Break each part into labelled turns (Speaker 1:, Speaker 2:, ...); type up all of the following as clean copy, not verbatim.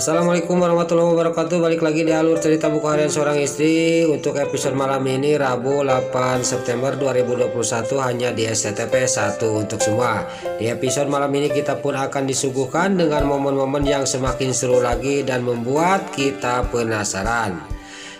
Speaker 1: Assalamualaikum warahmatullahi wabarakatuh. Balik lagi di alur cerita buku harian seorang istri. Untuk episode malam ini Rabu 8 September 2021 hanya di SCTP 1 untuk semua. Di episode malam ini kita pun akan disuguhkan dengan momen-momen yang semakin seru lagi dan membuat kita penasaran.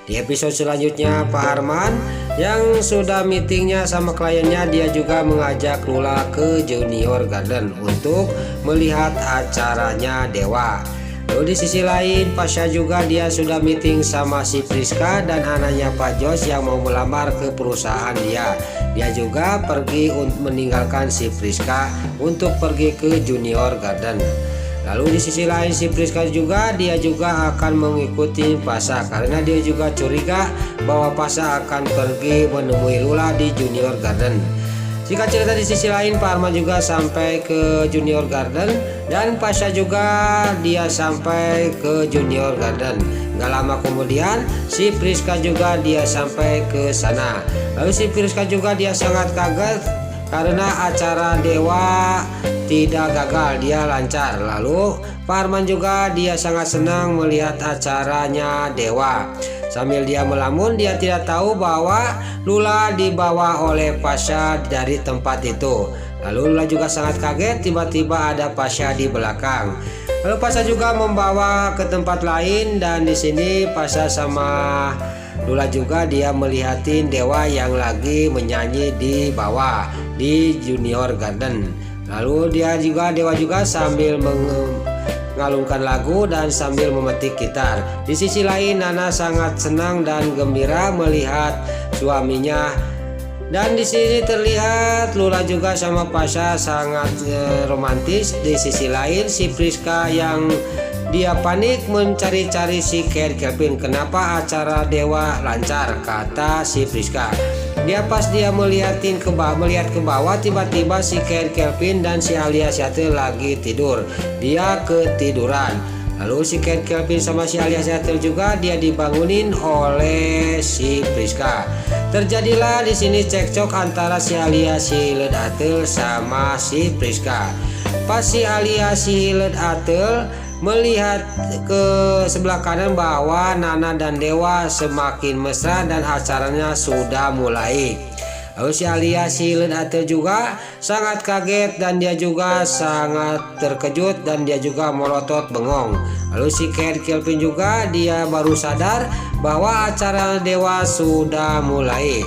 Speaker 1: Di episode selanjutnya Pak Arman yang sudah meetingnya sama kliennya, dia juga mengajak Lula ke Junior Garden untuk melihat acaranya Dewa. Lalu di sisi lain Pasha juga dia sudah meeting sama si Priska dan anaknya Pak Jos yang mau melamar ke perusahaan dia. Dia juga pergi untuk meninggalkan si Priska untuk pergi ke Junior Garden. Lalu di sisi lain si Priska juga dia juga akan mengikuti Pasha karena dia juga curiga bahwa Pasha akan pergi menemui Lula di Junior Garden. Jika cerita di sisi lain, Pak Arman juga sampai ke Junior Garden dan Pasha juga dia sampai ke Junior Garden. Gak lama kemudian si Priska juga dia sampai ke sana. Lalu si Priska juga dia sangat kaget karena acara Dewa tidak gagal, dia lancar. Lalu Pak Arman juga dia sangat senang melihat acaranya Dewa. Sambil dia melamun, dia tidak tahu bahwa Lula dibawa oleh Pasha dari tempat itu. Lalu Lula juga sangat kaget, tiba-tiba ada Pasha di belakang. Lalu Pasha juga membawa ke tempat lain dan di sini Pasha sama Lula juga dia melihatin Dewa yang lagi menyanyi di bawah di Junior Garden. Lalu Dewa juga sambil mengalungkan lagu dan sambil memetik gitar. Di sisi lain Nana sangat senang dan gembira melihat suaminya. Dan di sini terlihat Lula juga sama Pasha sangat romantis. Di sisi lain si Priska yang dia panik mencari-cari si Kevin. Kenapa acara Dewa lancar, kata si Priska. Pas dia melihat ke bawah, tiba-tiba si Kevin dan si Alia Seattle lagi tidur. Dia ketiduran. Lalu si Kevin sama si Alia Seattle juga dia dibangunin oleh si Priska. Terjadilah di sini cekcok antara si Alia Seattle sama si Priska. Pas si Alia Seattle melihat ke sebelah kanan bahwa Nana dan Dewa semakin mesra dan acaranya sudah mulai. Lalu si Alia Seattle juga sangat kaget dan dia juga sangat terkejut dan dia juga melotot bengong. Lalu si Kevin juga dia baru sadar bahwa acara Dewa sudah mulai.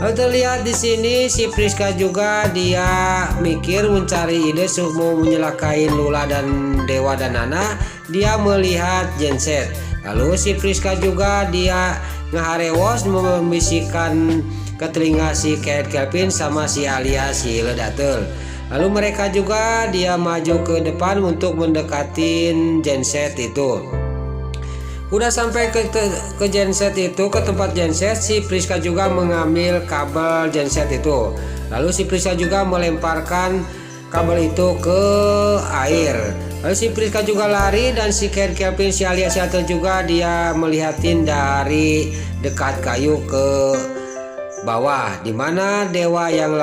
Speaker 1: Lalu terlihat di sini si Priska juga dia mikir mencari ide mau menyelakain Lula dan Dewa dan Nana. Dia melihat genset. Lalu si Priska juga dia ngeharewos membisikkan ke telinga si Kevin sama si Alia Seattle. Lalu mereka juga dia maju ke depan untuk mendekatin genset itu. Udah sampai ke genset itu, ke tempat genset, si Priska juga mengambil kabel genset itu. Lalu si Priska juga melemparkan kabel itu ke air. Lalu si Priska juga lari dan si Kevin, si Alia Seattle juga dia melihatin dari dekat kayu ke bawah, dimana Dewa yang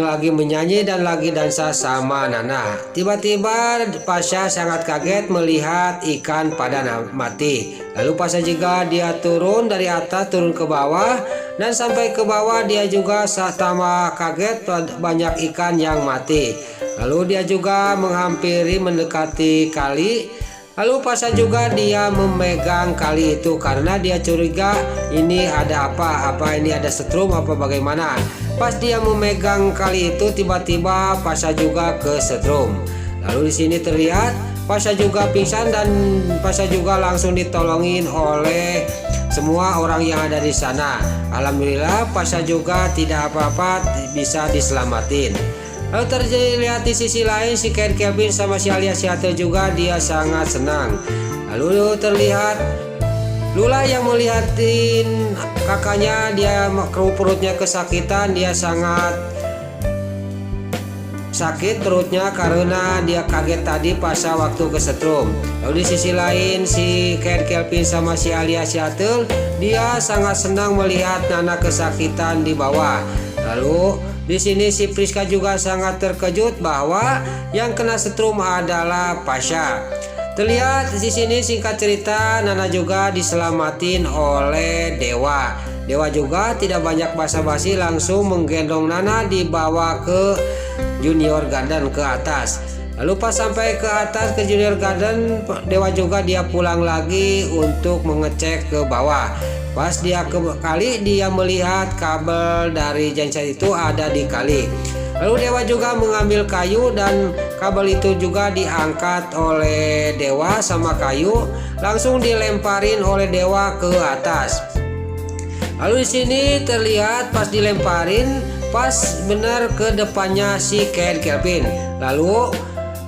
Speaker 1: lagi menyanyi dan lagi dansa sama Nana. Tiba-tiba Pasha sangat kaget melihat ikan pada mati. Lalu Pasha juga dia turun dari atas turun ke bawah dan sampai ke bawah dia juga sama kaget banyak ikan yang mati. Lalu dia juga menghampiri mendekati kali. Lalu Pasha juga dia memegang kali itu karena dia curiga ini ada apa ini ada setrum apa bagaimana. Pas dia memegang kali itu tiba-tiba Pasha juga kesetrum. Lalu di sini terlihat Pasha juga pingsan dan Pasha juga langsung ditolongin oleh semua orang yang ada di sana. Alhamdulillah Pasha juga tidak apa-apa, bisa diselamatin. Lalu terlihat di sisi lain si Kevin sama si Alia Seattle juga dia sangat senang. Lalu terlihat Lula yang melihatin kakaknya, dia perutnya kesakitan, dia sangat sakit perutnya karena dia kaget tadi pas waktu kesetrum. Lalu di sisi lain si Kevin sama si Alia Seattle dia sangat senang melihat Nana kesakitan di bawah. Lalu Di sini si Priska juga sangat terkejut bahwa yang kena setrum adalah Pasha. Terlihat di sini singkat cerita Nana juga diselamatin oleh Dewa. Dewa juga tidak banyak basa-basi langsung menggendong Nana dibawa ke Junior Garden ke atas. Lalu pas sampai ke atas ke Junior Garden, Dewa juga dia pulang lagi untuk mengecek ke bawah. Pas dia ke kali, dia melihat kabel dari genset itu ada di kali. Lalu Dewa juga mengambil kayu dan kabel itu juga diangkat oleh Dewa sama kayu, langsung dilemparin oleh Dewa ke atas. Lalu di sini terlihat pas dilemparin, pas benar ke depannya si Ken Kelvin. Lalu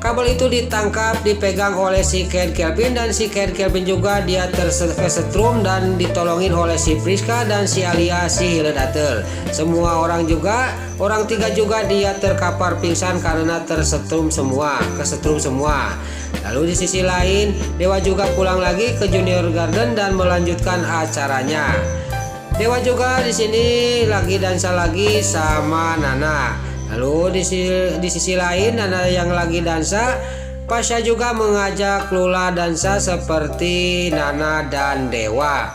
Speaker 1: kabel itu ditangkap, dipegang oleh si Ken Kelvin, dan si Ken Kelvin juga dia tersetrum dan ditolongin oleh si Priska dan si Alia si Hiledatel. Semua orang juga, orang tiga juga dia terkapar pingsan karena kesetrum semua. Lalu di sisi lain, Dewa juga pulang lagi ke Junior Garden dan melanjutkan acaranya. Dewa juga di sini lagi dansa lagi sama Nana. Lalu di sisi lain Nana yang lagi dansa, Pasha juga mengajak Lula dansa seperti Nana dan Dewa.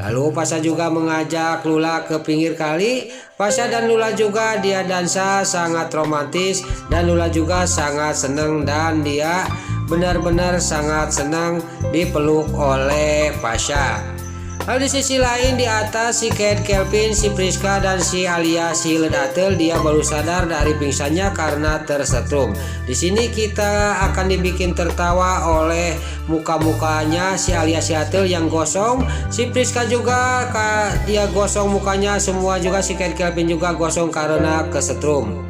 Speaker 1: Lalu Pasha juga mengajak Lula ke pinggir kali. Pasha dan Lula juga dia dansa sangat romantis dan Lula juga sangat senang dan dia benar-benar sangat senang dipeluk oleh Pasha. Lalu di sisi lain di atas si Ken Kelvin, si Priska dan si Alia si Hiledatel dia baru sadar dari pingsannya karena tersetrum. Di sini kita akan dibikin tertawa oleh muka-mukanya si Alia si Hiledatel yang gosong, si Priska juga dia gosong mukanya semua juga, si Ken Kelvin juga gosong karena kesetrum.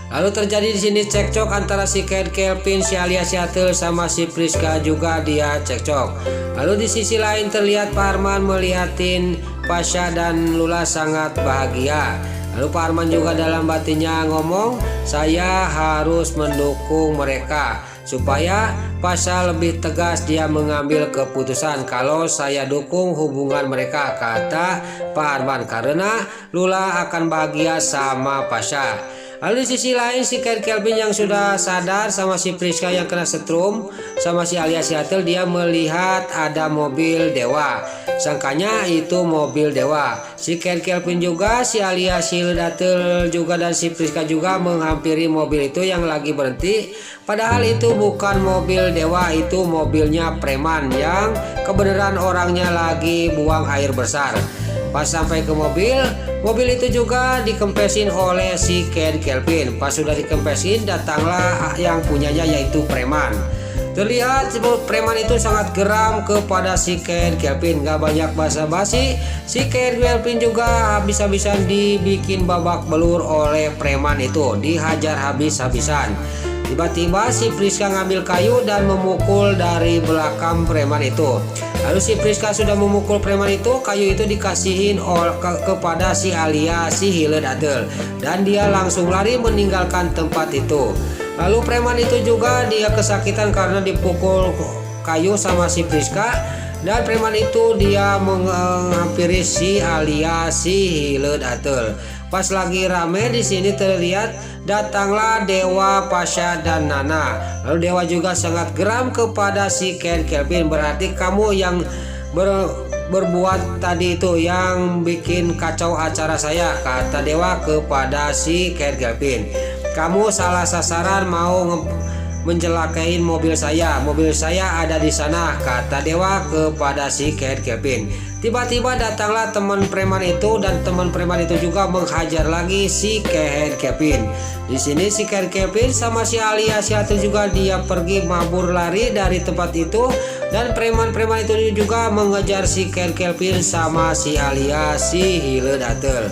Speaker 1: Lalu terjadi di sini cekcok antara si Ken Kelvin, si Alia si Hiledatel sama si Priska juga dia cekcok. Lalu di sisi lain terlihat Pak Arman melihatin Pasha dan Lula sangat bahagia. Lalu Pak Arman juga dalam batinnya ngomong, saya harus mendukung mereka supaya Pasha lebih tegas dia mengambil keputusan kalau saya dukung hubungan mereka, kata Pak Arman, karena Lula akan bahagia sama Pasha. Lalu di sisi lain si Ken Kelvin yang sudah sadar sama si Priska yang kena setrum sama si Alia si Hiledatel dia melihat ada mobil Dewa. Sangkanya itu mobil Dewa. Si Ken Kelvin juga, si Alia si Hiledatel juga dan si Priska juga menghampiri mobil itu yang lagi berhenti. Padahal itu bukan mobil Dewa, itu mobilnya preman yang kebenaran orangnya lagi buang air besar. Pas sampai ke mobil itu juga dikempesin oleh si Ken Kelvin. Pas sudah dikempesin, datanglah yang punyanya yaitu preman. Terlihat preman itu sangat geram kepada si Ken Kelvin, gak banyak basa-basi. Si Ken Kelvin juga habis-habisan dibikin babak belur oleh preman itu, dihajar habis-habisan. Tiba-tiba si Priska ngambil kayu dan memukul dari belakang preman itu. Lalu si Priska sudah memukul preman itu, kayu itu dikasihin kepada si Alia si Hiledatel dan dia langsung lari meninggalkan tempat itu. Lalu preman itu juga dia kesakitan karena dipukul kayu sama si Priska, dan preman itu dia menghampiri si Alia si Hiledatel. Pas lagi rame di sini terlihat datanglah Dewa, Pasha dan Nana. Lalu Dewa juga sangat geram kepada si Ken Kelvin, berarti kamu yang berbuat tadi itu yang bikin kacau acara saya, kata Dewa kepada si Ken Kelvin. Kamu salah sasaran mau mencelakain mobil saya ada di sana, kata Dewa kepada si Ken Kelvin. Tiba-tiba datanglah teman preman itu dan teman preman itu juga menghajar lagi si Ken Kelvin. Di sini si Ken Kelvin sama si Alia si Hiledatel juga dia pergi mabur lari dari tempat itu, dan preman-preman itu juga mengejar si Ken Kelvin sama si Alia si Hiledatel.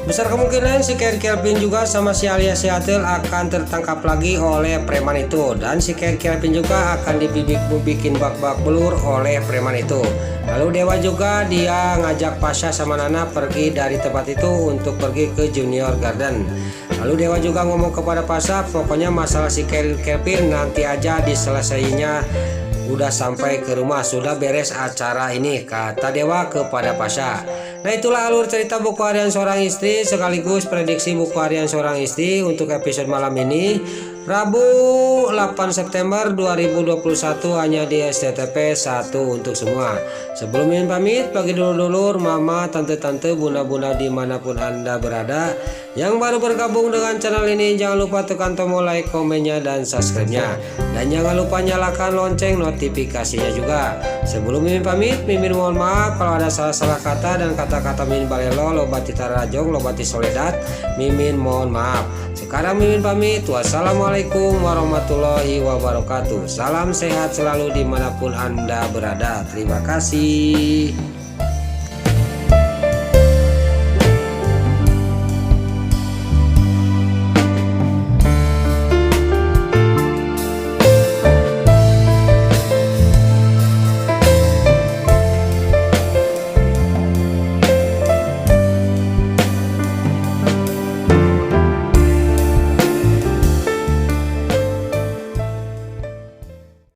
Speaker 1: Besar kemungkinan si Ken Kelvin juga sama si Alia si Hiledatel akan tertangkap lagi oleh preman itu, dan si Ken Kelvin juga akan dibikin babak belur oleh preman itu. Lalu Dewa juga dia ngajak Pasha sama Nana pergi dari tempat itu untuk pergi ke Junior Garden. Lalu Dewa juga ngomong kepada Pasha, pokoknya masalah si Ken Kelvin nanti aja diselesainya, udah sampai ke rumah, sudah beres acara ini, kata Dewa kepada Pasha. Nah, itulah alur cerita buku harian seorang istri sekaligus prediksi buku harian seorang istri untuk episode malam ini, Rabu 8 September 2021, hanya di SCTP 1 untuk semua. Sebelum Mimin pamit, bagi dulur-dulur, mama, tante-tante, bunda-bunda dimanapun Anda berada yang baru bergabung dengan channel ini, jangan lupa tekan tombol like, komennya, dan subscribe-nya. Dan jangan lupa nyalakan lonceng notifikasinya juga. Sebelum Mimin pamit, Mimin mohon maaf kalau ada salah-salah kata dan kata-kata Mimin balelo, lobati tarajong, lobati soledat, Mimin mohon maaf. Sekarang Mimin pamit, wassalamualaikum warahmatullahi wabarakatuh. Salam sehat selalu dimanapun Anda berada. Terima kasih.